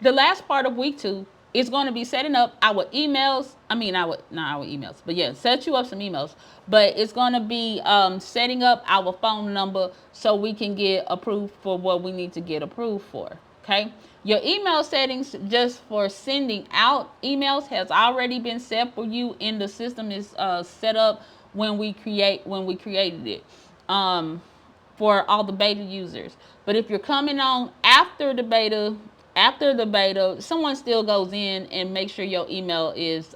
The last part of week 2 is going to be setting up our emails. I mean, not our emails, but yeah, set you up some emails. But it's going to be setting up our phone number so we can get approved for what we need to get approved for. Okay. Your email settings just for sending out emails has already been set for you in the system. Is set up when we created it. For all the beta users. But if you're coming on after the beta, someone still goes in and makes sure your email is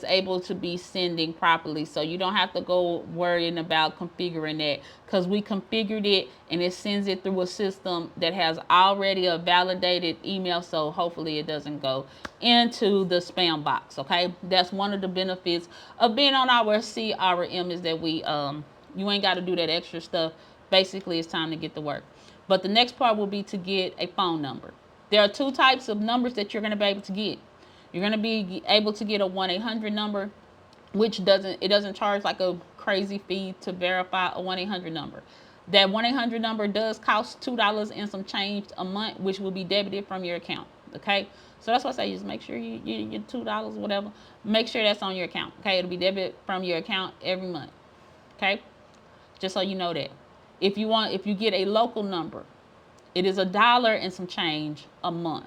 able to be sending properly, so you don't have to go worrying about configuring that, because we configured it and it sends it through a system that has already a validated email, so hopefully it doesn't go into the spam box. Okay, that's one of the benefits of being on our CRM, is that we you ain't got to do that extra stuff. Basically, it's time to get to work. But the next part will be to get a phone number. There are two types of numbers that you're going to be able to get. You're going to be able to get a 1-800 number, which doesn't charge like a crazy fee to verify a 1-800 number. That 1-800 number does cost $2 and some change a month, which will be debited from your account. Okay, so that's why I say just make sure you $2 whatever. Make sure that's on your account. Okay, it'll be debited from your account every month. Okay, just so you know that. If you get a local number, it is $1 and some change a month.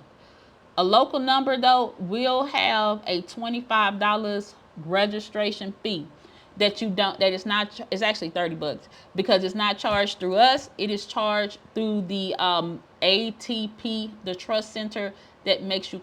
A local number though will have a $25 registration fee that is not, it's actually $30 because it's not charged through us. It is charged through the ATP, the trust center that makes you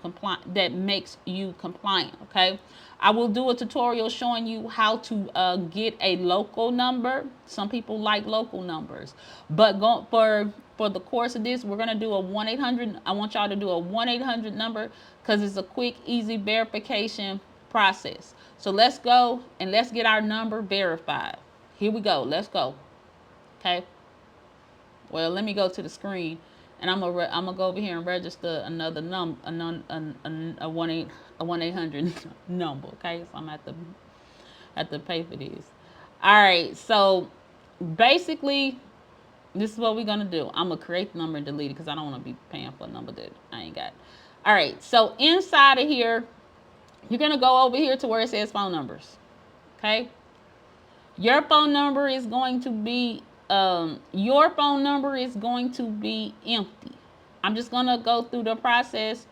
compliant. Okay, I will do a tutorial showing you how to get a local number. Some people like local numbers, but for the course of this, we're gonna do a 1-800. I want y'all to do a 1-800 number because it's a quick, easy verification process. So let's go and let's get our number verified. Here we go. Let's go. Okay. Well, let me go to the screen, and I'm gonna go over here and register another a 1-800 number. Okay. So I'm have to pay for this. All right. So basically, this is what we're gonna do. I'm gonna create the number and delete it because I don't want to be paying for a number that I ain't got. All right. So inside of here, you're gonna go over here to where it says phone numbers. Okay. Your phone number is going to be empty. I'm just gonna go through the process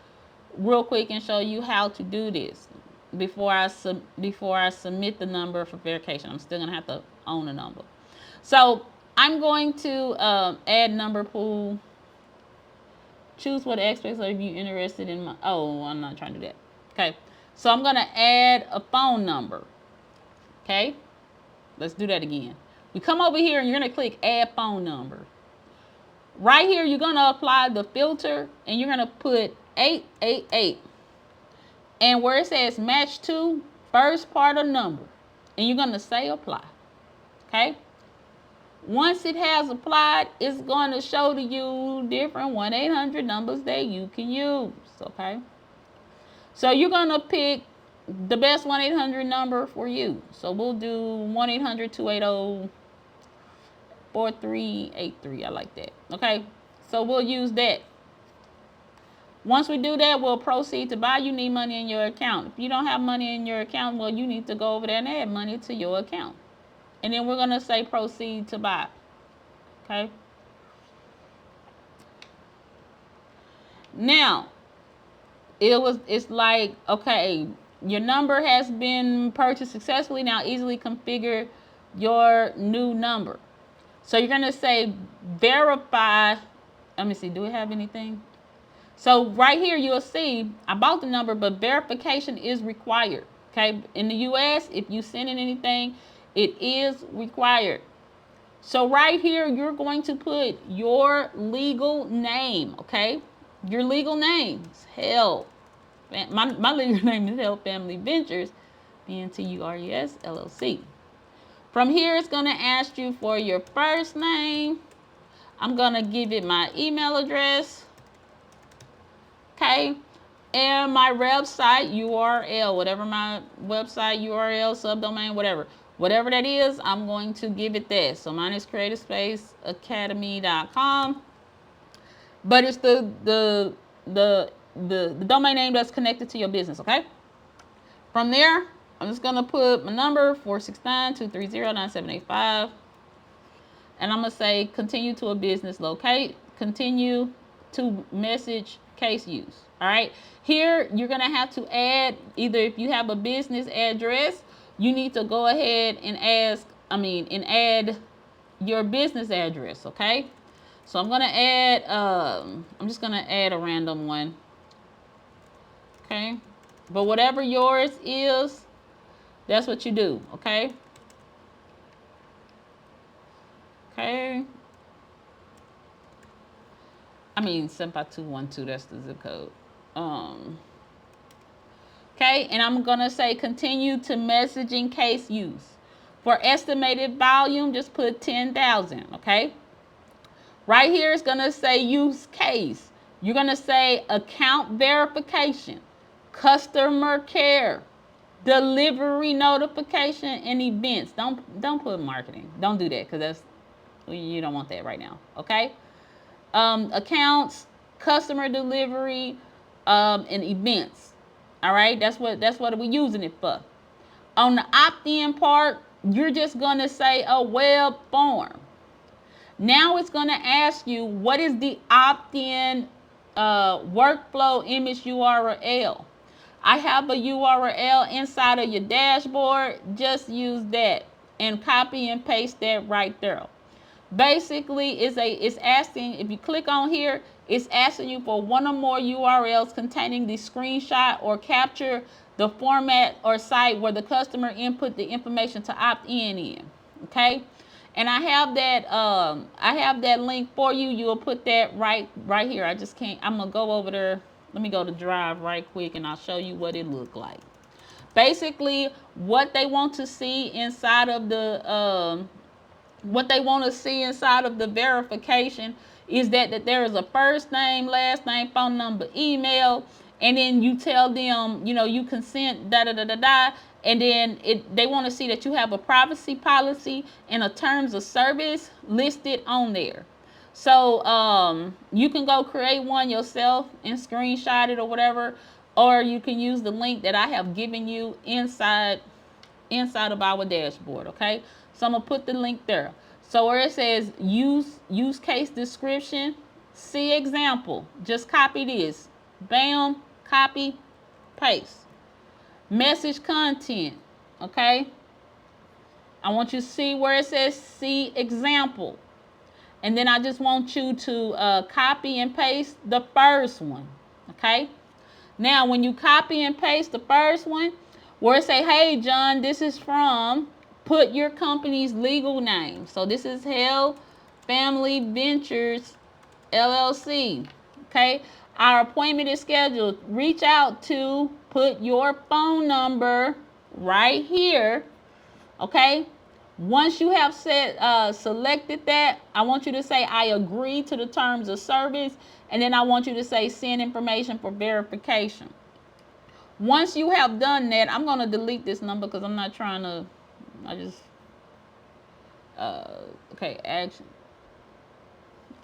real quick and show you how to do this before I submit the number for verification. I'm still gonna have to own the number. So I'm going to add number pool. Choose what aspects are you interested in. Oh, I'm not trying to do that. Okay, so I'm gonna add a phone number. Okay, let's do that again. We come over here and you're gonna click add phone number. Right here, you're gonna apply the filter and you're gonna put 888. And where it says match to, first part of number. And you're gonna say apply. Okay? Once it has applied, it's gonna show to you different 1-800 numbers that you can use. Okay? So you're gonna pick the best 1-800 number for you. So we'll do 1-800-280-4383. I like that. Okay, so we'll use that. Once we do that, we'll proceed to buy. You need money in your account. If you don't have money in your account, well, you need to go over there and add money to your account. And then we're gonna say proceed to buy. Okay. Now, it's like, okay, your number has been purchased successfully. Now easily configure your new number. So you're gonna say verify. Let me see, do we have anything? So right here you'll see I bought the number, but verification is required. Okay, in the US, if you send in anything, it is required. So right here you're going to put your legal name. Okay, your legal names. Hell, my legal name is Hell Family Ventures, BNTURES LLC. From here, it's going to ask you for your first name. I'm going to give it my email address. Okay. And my website URL, whatever my website URL, subdomain, whatever. Whatever that is, I'm going to give it that. So mine is creativeSpaceAcademy.com. But it's the the domain name that's connected to your business, okay? From there, I'm just gonna put my number 469-230-9785, and I'm gonna say continue to a business locate, continue to message case use. All right. Here you're gonna have to add, either if you have a business address, you need to go ahead and add your business address. Okay. So I'm gonna add. I'm just gonna add a random one. Okay. But whatever yours is, that's what you do. Okay. Okay. 75212, that's the zip code. Okay, and I'm gonna say continue to messaging case use. For estimated volume, just put 10,000, okay? Right here it's gonna say use case. You're gonna say account verification, customer care, delivery notification, and events. Don't put marketing. Don't do that, because you don't want that right now, okay? Accounts, customer delivery, and events. All right, that's what we're using it for. On the opt-in part, you're just gonna say a web form. Now it's gonna ask you what is the opt-in workflow image URL. I have a URL inside of your dashboard. Just use that and copy and paste that right there. Basically, it's asking, if you click on here, it's asking you for one or more URLs containing the screenshot or capture the format or site where the customer input the information to opt in. Okay, and I have that link for you. You'll put that right here. I just can't. I'm gonna go over there. Let me go to Drive right quick, and I'll show you what it looked like. Basically, what they want to see inside of the verification is that there is a first name, last name, phone number, email, and then you tell them, you consent, and then they want to see that you have a privacy policy and a terms of service listed on there. So you can go create one yourself and screenshot it or whatever, or you can use the link that I have given you inside of our dashboard. Okay, so I'm gonna put the link there. So where it says use case description, see example, just copy this. Bam, copy, paste. Message content, okay? I want you to see where it says see example. And then I just want you to copy and paste the first one, okay? Now, when you copy and paste the first one, where it say, hey, John, this is from, put your company's legal name. So this is Hell Family Ventures, LLC, okay? Our appointment is scheduled. Reach out to, put your phone number right here, okay? Once you have selected that, I want you to say, I agree to the terms of service, and then I want you to say, send information for verification. Once you have done that, I'm going to delete this number because I'm not trying to, okay, action.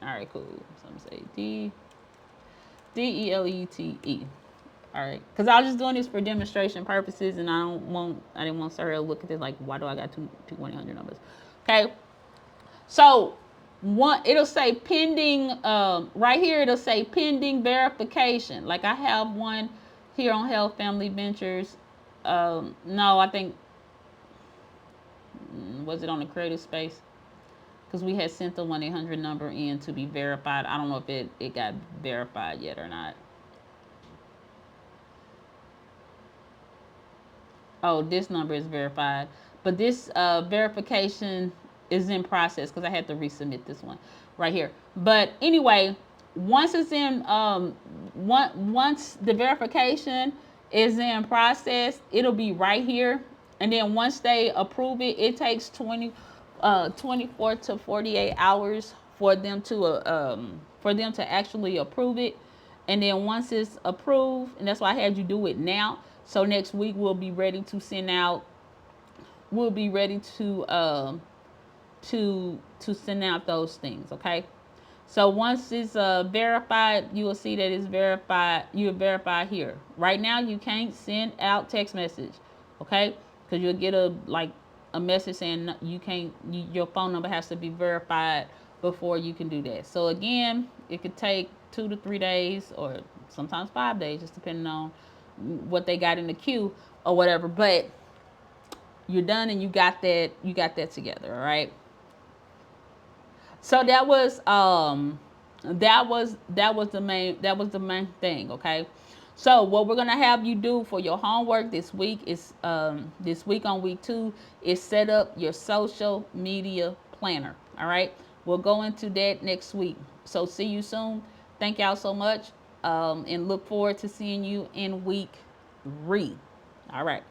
All right, cool. So I'm going to say DELETE. All right, because I was just doing this for demonstration purposes, and I didn't want Sarah to look at this like, why do I got two 1-800 numbers? Okay, so it'll say pending, right here it'll say pending verification. Like I have one here on Health Family Ventures. No, I think, was it on the creative space? Because we had sent the 1-800 number in to be verified. I don't know if it got verified yet or not. Oh, this number is verified, but this verification is in process because I had to resubmit this one right here. But anyway, once it's in, once the verification is in process, it'll be right here. And then once they approve it, it takes 24 to 48 hours for them to actually approve it. And then once it's approved, and that's why I had you do it now. So next week we'll be ready to send out. We'll be ready to send out those things. Okay. So once it's verified, you will see that it's verified. You're verified here. Right now, you can't send out text message, okay? Because you'll get a message saying you can't. Your phone number has to be verified before you can do that. So again, it could take 2 to 3 days, or sometimes 5 days, just depending on what they got in the queue or whatever. But you're done, and you got that. You got that together, all right? So that was the main thing, okay? So what we're gonna have you do for your homework this week is this week on week 2 is set up your social media planner. All right, we'll go into that next week. So see you soon. Thank y'all so much, and look forward to seeing you in week 3. All right.